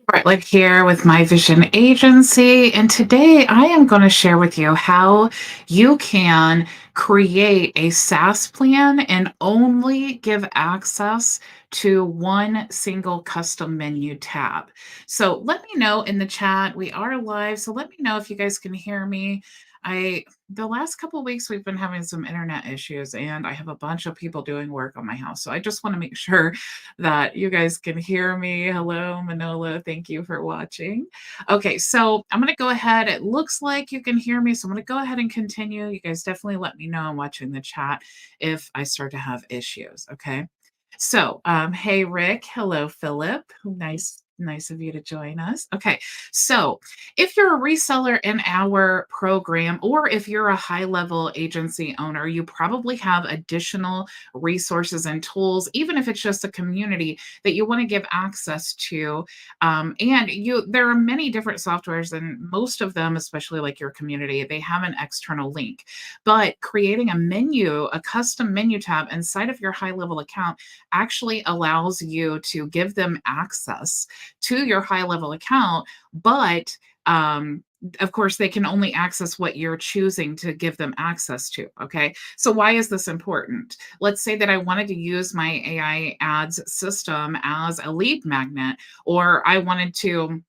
Bartlett here with My Vision Agency, and today I am going to share with you how you can create a SaaS plan and only give access to one single custom menu tab. So let me know in the chat. We are live, so let me know if you guys can hear me. The last couple of weeks we've been having some internet issues, and I have a bunch of people doing work on my house, so I just want to make sure that you guys can hear me. Hello, Manola. Thank you for watching. Okay, so I'm going to go ahead. It looks like you can hear me, so I'm going to go ahead and continue. You guys definitely let me know I'm watching the chat if I start to have issues. Okay. So, hey, Rick. Hello, Philip. Nice of you to join us. Okay. So, if you're a reseller in our program, or if you're a high level agency owner, you probably have additional resources and tools, even if it's just a community that you want to give access to. There are many different softwares, and most of them, especially like your community, they have an external link. But creating a menu, a custom menu tab inside of your high level account actually allows you to give them access to your high level account, but of course, they can only access what you're choosing to give them access to. Okay. So, why is this important? Let's say that I wanted to use my AI ads system as a lead magnet, or I wanted to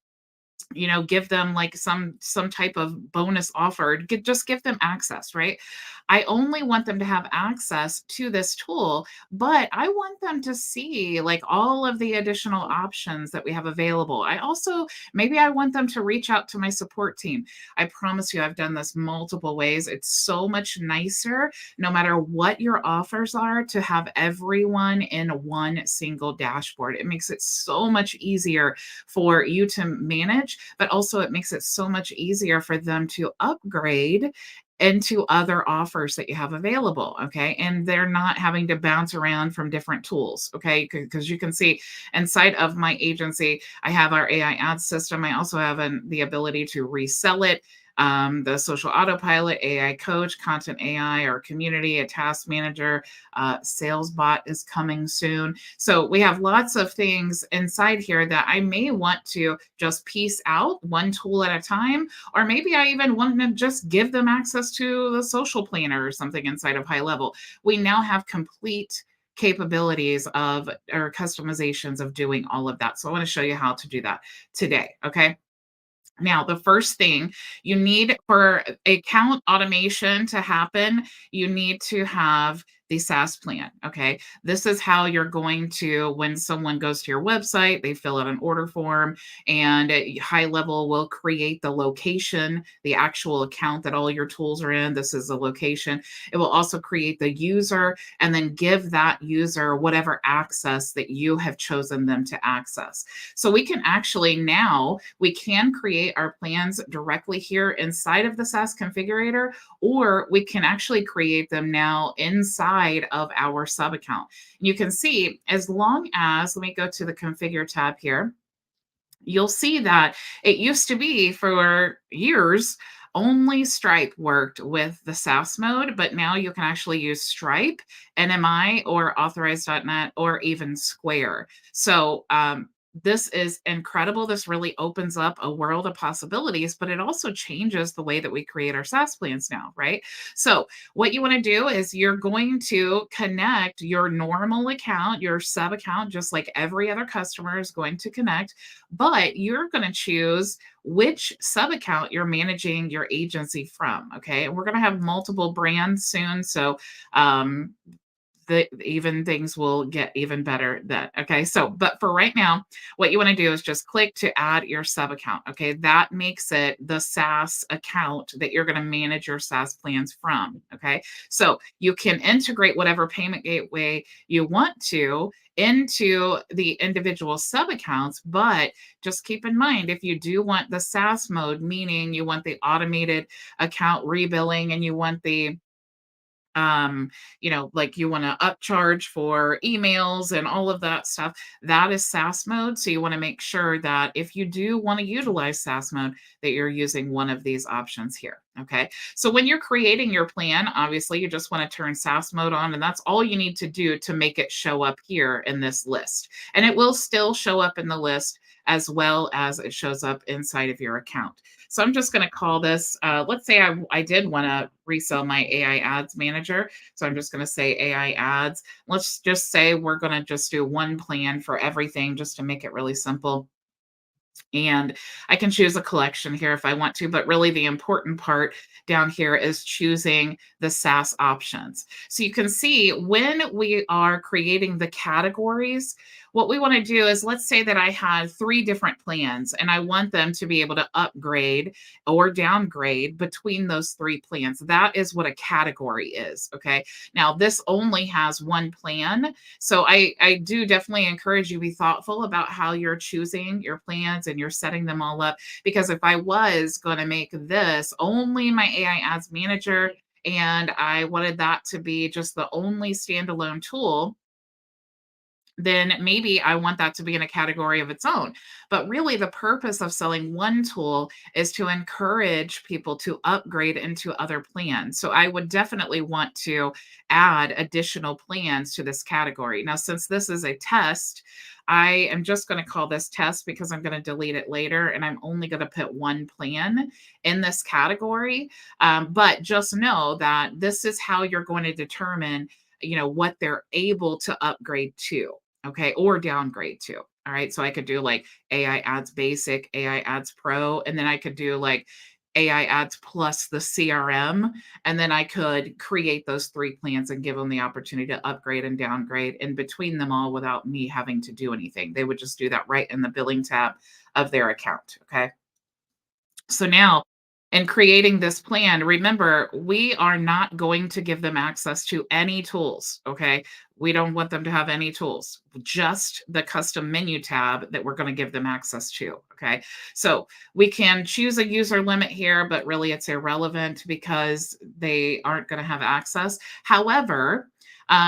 give them like some type of bonus offer. Just give them access, right? I only want them to have access to this tool, but I want them to see like all of the additional options that we have available. I also, maybe I want them to reach out to my support team. I promise you, I've done this multiple ways. It's so much nicer, no matter what your offers are, to have everyone in one single dashboard. It makes it so much easier for you to manage, but also it makes it so much easier for them to upgrade into other offers that you have available. Okay. And they're not having to bounce around from different tools. Okay. Because you can see inside of my agency, I have our AI ad system. I also have the ability to resell it. The social autopilot, AI coach, content AI, our community, a task manager, sales bot is coming soon. So we have lots of things inside here that I may want to just piece out one tool at a time, or maybe I even want to just give them access to the social planner or something inside of high level. We now have complete capabilities of or customizations of doing all of that. So I want to show you how to do that today. Okay. Now, the first thing you need for account automation to happen, you need to have the SaaS plan. Okay. This is how you're going to, when someone goes to your website, they fill out an order form, and high level will create the location, the actual account that all your tools are in. This is the location. It will also create the user and then give that user whatever access that you have chosen them to access. So we can actually now, we can create our plans directly here inside of the SaaS configurator, or we can actually create them now inside of our sub account. You can see, as long as, let me go to the configure tab here, you'll see that it used to be for years only Stripe worked with the SaaS mode, but now you can actually use Stripe, NMI, or Authorize.net, or even Square. So this is incredible. This really opens up a world of possibilities, but it also changes the way that we create our SaaS plans now, right? So what you want to do is you're going to connect your normal account, your sub account, just like every other customer is going to connect, but you're going to choose which sub account you're managing your agency from. Okay. And we're going to have multiple brands soon. So, even things will get even better then. Okay. So, but for right now, what you want to do is just click to add your sub account. Okay. That makes it the SaaS account that you're going to manage your SaaS plans from. Okay. So you can integrate whatever payment gateway you want to into the individual sub accounts, but just keep in mind, if you do want the SaaS mode, meaning you want the automated account rebilling, and you want the like you want to upcharge for emails and all of that stuff, that is SaaS mode. So you want to make sure that if you do want to utilize SaaS mode, that you're using one of these options here. Okay. So when you're creating your plan, obviously you just want to turn SaaS mode on, and that's all you need to do to make it show up here in this list. And it will still show up in the list as well as it shows up inside of your account. So I'm just going to call this, let's say I did want to resell my AI ads manager. So I'm just going to say AI ads. Let's just say we're going to just do one plan for everything just to make it really simple. And I can choose a collection here if I want to, but really the important part down here is choosing the SaaS options. So you can see when we are creating the categories, what we want to do is, let's say that I had three different plans and I want them to be able to upgrade or downgrade between those three plans. That is what a category is. Okay. Now this only has one plan, so I do definitely encourage you, be thoughtful about how you're choosing your plans and you're setting them all up. Because if I was going to make this only my AI ads manager and I wanted that to be just the only standalone tool, then maybe I want that to be in a category of its own. But really, the purpose of selling one tool is to encourage people to upgrade into other plans. So I would definitely want to add additional plans to this category. Now, since this is a test, I am just going to call this test because I'm going to delete it later and I'm only going to put one plan in this category. But just know that this is how you're going to determine, what they're able to upgrade to, okay, or downgrade to. All right, so I could do like AI ads basic, AI ads pro, and then I could do like AI ads plus the CRM, and then I could create those three plans and give them the opportunity to upgrade and downgrade in between them all without me having to do anything. They would just do that right in the billing tab of their account. Okay. So now, in creating this plan, remember, we are not going to give them access to any tools. Okay. We don't want them to have any tools, just the custom menu tab that we're going to give them access to. Okay. So we can choose a user limit here, but really it's irrelevant because they aren't going to have access. However,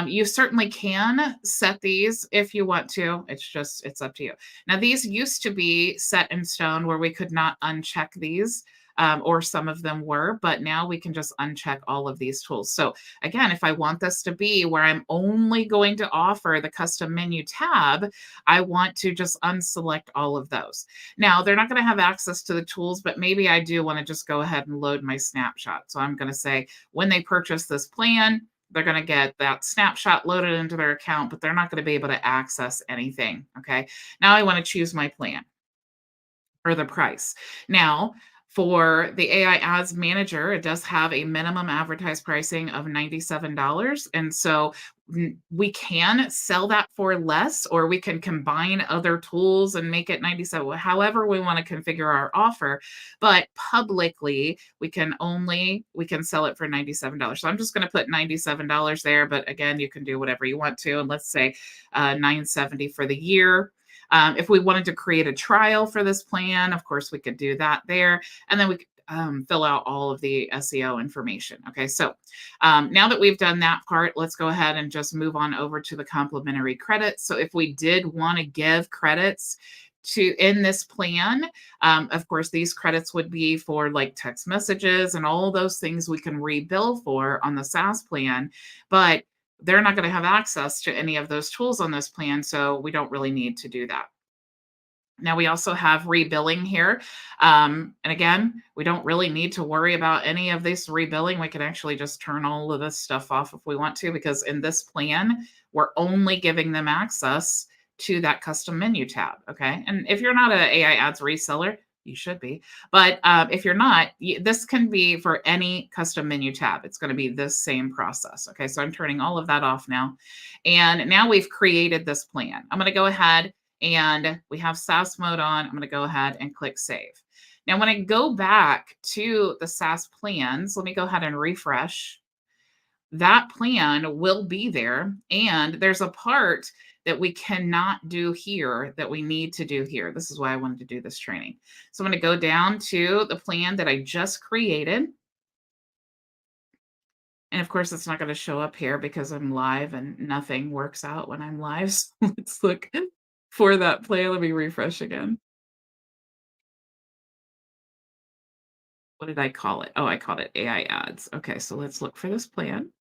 you certainly can set these if you want to. It's up to you. Now, these used to be set in stone where we could not uncheck these, or some of them were, but now we can just uncheck all of these tools. So again, if I want this to be where I'm only going to offer the custom menu tab, I want to just unselect all of those. Now, they're not going to have access to the tools, but maybe I do want to just go ahead and load my snapshot. So I'm going to say when they purchase this plan, they're going to get that snapshot loaded into their account, but they're not going to be able to access anything. Okay. Now I want to choose my plan or the price. Now, for the AI ads manager, it does have a minimum advertised pricing of $97. And so we can sell that for less, or we can combine other tools and make it 97, however we want to configure our offer. But publicly, we can sell it for $97. So I'm just going to put $97 there. But again, you can do whatever you want to. And let's say 970 for the year. If we wanted to create a trial for this plan, of course, we could do that there. And then we could fill out all of the SEO information. Okay, so now that we've done that part, let's go ahead and just move on over to the complimentary credits. So if we did want to give credits in this plan, of course, these credits would be for like text messages and all those things we can rebill for on the SaaS plan. But they're not going to have access to any of those tools on this plan, so we don't really need to do that. Now we also have rebilling here. And again, we don't really need to worry about any of this rebilling. We can actually just turn all of this stuff off if we want to, because in this plan, we're only giving them access to that custom menu tab. Okay. And if you're not an AI ads reseller, you should be. But if you're not, this can be for any custom menu tab. It's going to be this same process. Okay. So I'm turning all of that off now. And now we've created this plan. I'm going to go ahead and we have SaaS mode on. I'm going to go ahead and click save. Now, when I go back to the SaaS plans, let me go ahead and refresh. That plan will be there. And there's a part that we cannot do here that we need to do here. This is why I wanted to do this training. So I'm going to go down to the plan that I just created. And of course, it's not going to show up here because I'm live and nothing works out when I'm live. So let's look for that plan. Let me refresh again. What did I call it? Oh, I called it AI ads. Okay, so let's look for this plan.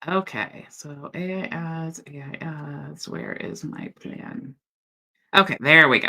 Okay, so AI ads, where is my plan? Okay, there we go.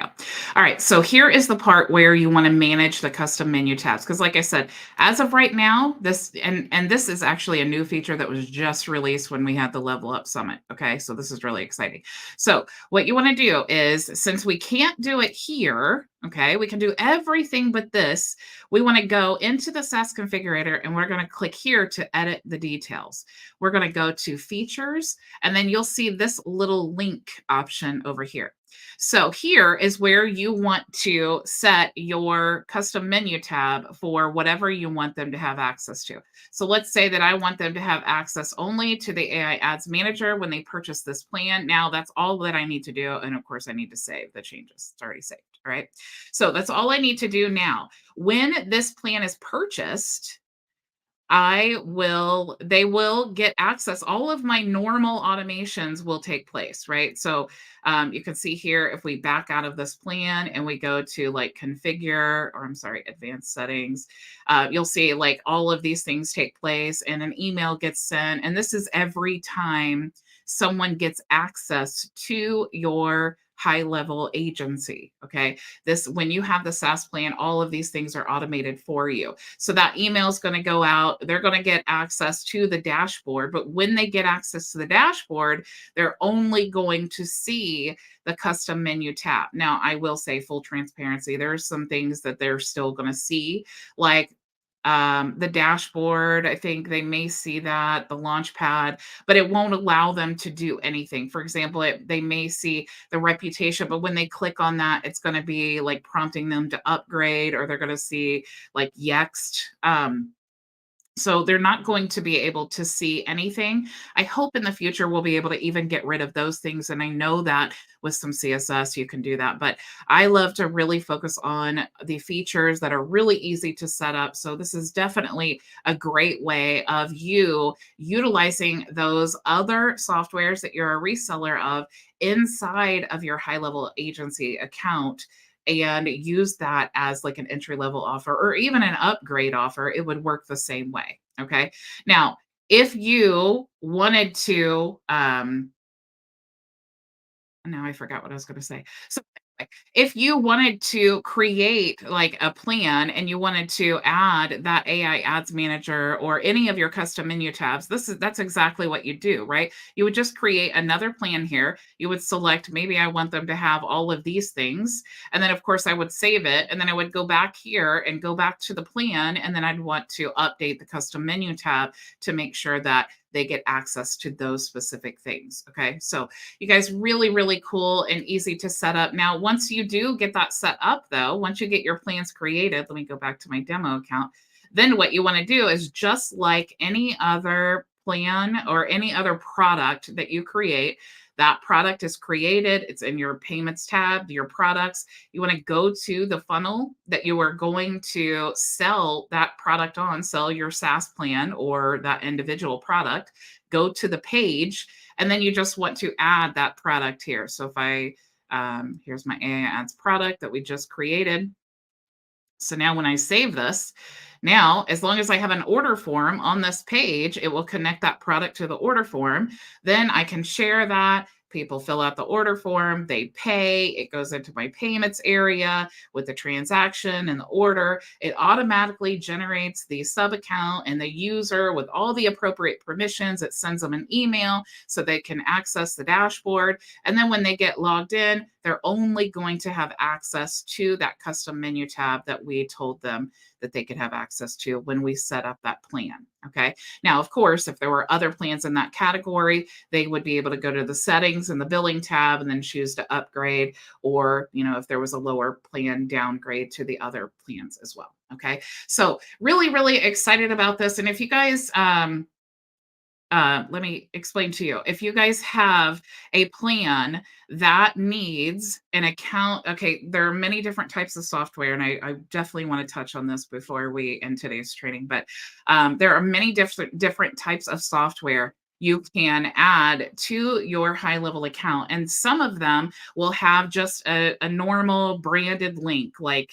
All right, so here is the part where you want to manage the custom menu tabs because like I said, as of right now, this this is actually a new feature that was just released when we had the Level Up Summit, okay? So this is really exciting. So, what you want to do is since we can't do it here, okay? We can do everything but this. We want to go into the SaaS configurator and we're going to click here to edit the details. We're going to go to features and then you'll see this little link option over here. So here is where you want to set your custom menu tab for whatever you want them to have access to. So let's say that I want them to have access only to the AI Ads Manager when they purchase this plan. Now that's all that I need to do. And of course, I need to save the changes. It's already saved. All right. So that's all I need to do now. When this plan is purchased, they will get access. All of my normal automations will take place, right? So you can see here, if we back out of this plan and we go to like configure, or I'm sorry, advanced settings, you'll see like all of these things take place and an email gets sent. And this is every time someone gets access to your high level agency. Okay. This, when you have the SaaS plan, all of these things are automated for you. So that email is going to go out. They're going to get access to the dashboard. But when they get access to the dashboard, they're only going to see the custom menu tab. Now, I will say full transparency, there are some things that they're still going to see, like the dashboard. I think they may see that, the launch pad, but it won't allow them to do anything. For example, they may see the reputation, but when they click on that, it's going to be like prompting them to upgrade, or they're going to see like Yext. So they're not going to be able to see anything. I hope in the future we'll be able to even get rid of those things. And I know that with some CSS, you can do that. But I love to really focus on the features that are really easy to set up. So this is definitely a great way of you utilizing those other softwares that you're a reseller of inside of your high level agency account and use that as like an entry level offer or even an upgrade offer. It would work the same way. Okay. Now, if you wanted to, now I forgot what I was going to say. So if you wanted to create like a plan and you wanted to add that AI ads manager or any of your custom menu tabs, that's exactly what you do, right? You would just create another plan here. You would select, maybe I want them to have all of these things. And then of course I would save it. And then I would go back here and go back to the plan. And then I'd want to update the custom menu tab to make sure that they get access to those specific things. Okay. So you guys, really, really cool and easy to set up. Now, once you do get that set up, though, once you get your plans created, let me go back to my demo account. Then what you want to do is just like any other plan or any other product that you create, that product is created. It's in your payments tab, your products. You want to go to the funnel that you are going to sell that product on, sell your SaaS plan or that individual product. Go to the page and then you just want to add that product here. So if I, here's my AI ads product that we just created. So now when I save this, now as long as I have an order form on this page, it will connect that product to the order form. Then I can share that. People fill out the order form, they pay, it goes into my payments area with the transaction and the order. It automatically generates the sub account and the user with all the appropriate permissions. It sends them an email so they can access the dashboard. And then when they get logged in, they're only going to have access to that custom menu tab that we told them that they could have access to when we set up that plan. Okay. Now, of course, if there were other plans in that category, they would be able to go to the settings and the billing tab and then choose to upgrade, or, if there was a lower plan, downgrade to the other plans as well. Okay. So really, really excited about this. And if you guys, let me explain to you. If you guys have a plan that needs an account, okay, there are many different types of software, and I definitely want to touch on this before we end today's training, but there are many different types of software you can add to your high level account. And some of them will have just a normal branded link, like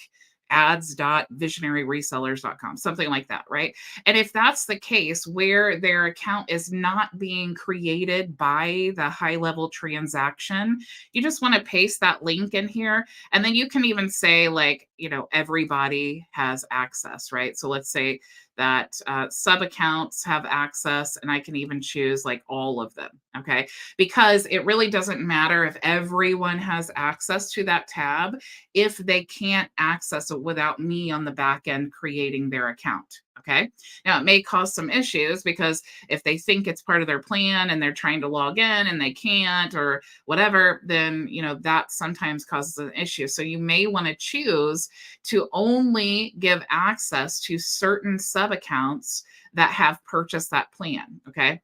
ads.visionaryresellers.com, something like that, right? And if that's the case where their account is not being created by the high level transaction, you just want to paste that link in here. And then you can even say, like, everybody has access, right? So let's say that sub accounts have access, and I can even choose like all of them. Okay. Because it really doesn't matter if everyone has access to that tab if they can't access it without me on the back end creating their account. Okay. Now, it may cause some issues because if they think it's part of their plan and they're trying to log in and they can't or whatever, then, that sometimes causes an issue. So you may want to choose to only give access to certain sub accounts that have purchased that plan. Okay.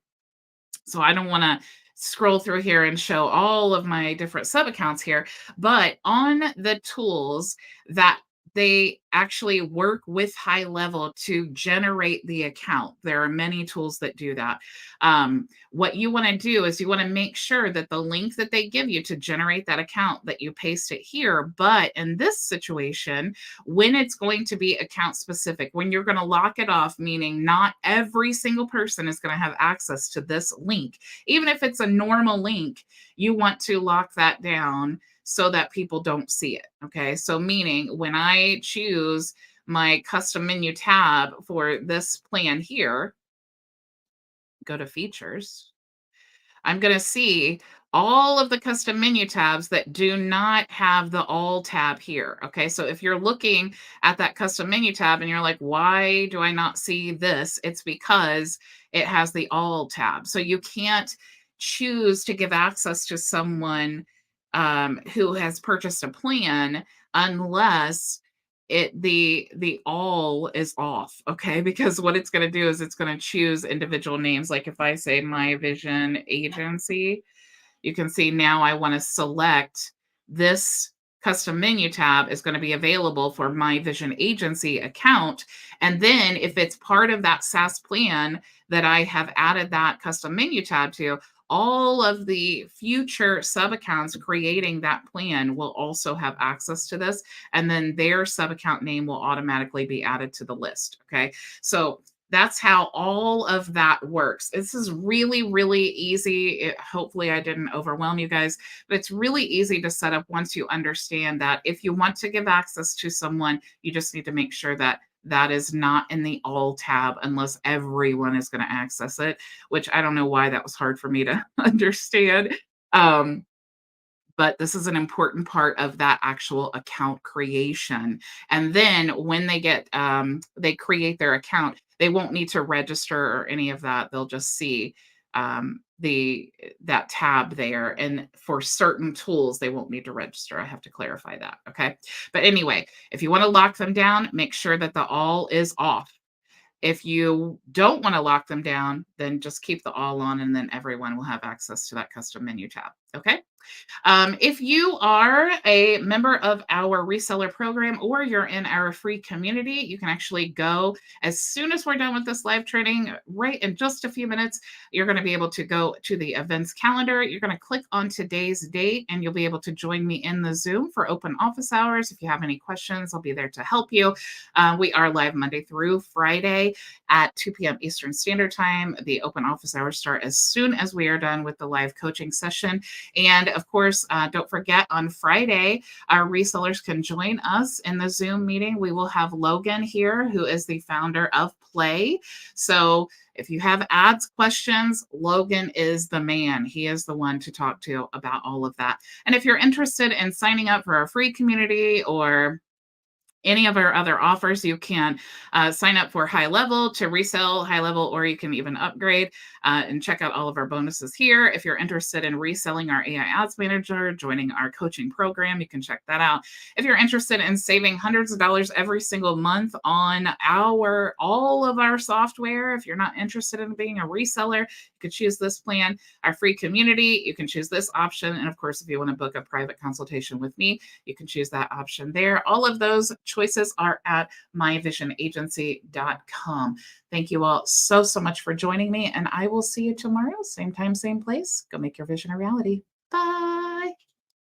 So I don't want to scroll through here and show all of my different sub accounts here, but on the tools that they actually work with HighLevel to generate the account. There are many tools that do that. What you want to do is you want to make sure that the link that they give you to generate that account, that you paste it here. But in this situation, when it's going to be account specific, when you're going to lock it off, meaning not every single person is going to have access to this link. Even if it's a normal link, you want to lock that down so that people don't see it. Okay. So, meaning when I choose my custom menu tab for this plan here, go to features, I'm going to see all of the custom menu tabs that do not have the all tab here. Okay. So if you're looking at that custom menu tab and you're like, why do I not see this? It's because it has the all tab. So you can't choose to give access to someone who has purchased a plan unless the all is off. Okay, because what it's going to do is it's going to choose individual names. Like if I say My Vision Agency, you can see now I want to select this custom menu tab is going to be available for My Vision Agency account. And then if it's part of that SaaS plan that I have added that custom menu tab to, all of the future sub accounts creating that plan will also have access to this. And then their sub account name will automatically be added to the list. Okay. So that's how all of that works. This is really, really easy. Hopefully, I didn't overwhelm you guys, but it's really easy to set up once you understand that if you want to give access to someone, you just need to make sure that that is not in the all tab unless everyone is going to access it, which I don't know why that was hard for me to understand. Um, but this is an important part of that actual account creation. And then when they create their account, they won't need to register or any of that. They'll just see that tab there. And for certain tools, they won't need to register. I have to clarify that. Okay. But anyway, if you want to lock them down, make sure that the all is off. If you don't want to lock them down, then just keep the all on, and then everyone will have access to that custom menu tab. Okay. If you are a member of our reseller program or you're in our free community, you can actually go as soon as we're done with this live training, right in just a few minutes, you're going to be able to go to the events calendar. You're going to click on today's date and you'll be able to join me in the Zoom for open office hours. If you have any questions, I'll be there to help you. We are live Monday through Friday at 2 p.m. Eastern Standard Time. The open office hours start as soon as we are done with the live coaching session. And of course, don't forget on Friday, our resellers can join us in the Zoom meeting. We will have Logan here, who is the founder of Play. So if you have ads questions, Logan is the man. He is the one to talk to about all of that. And if you're interested in signing up for our free community or any of our other offers, you can sign up for HighLevel to resell HighLevel, or you can even upgrade and check out all of our bonuses here. If you're interested in reselling our AI Ads Manager, joining our coaching program, you can check that out. If you're interested in saving hundreds of dollars every single month on all of our software, if you're not interested in being a reseller, you could choose this plan. Our free community, you can choose this option. And of course, if you want to book a private consultation with me, you can choose that option there. All of those choices are at myvisionagency.com. Thank you all so much for joining me, and I will see you tomorrow, same time, same place. Go make your vision a reality.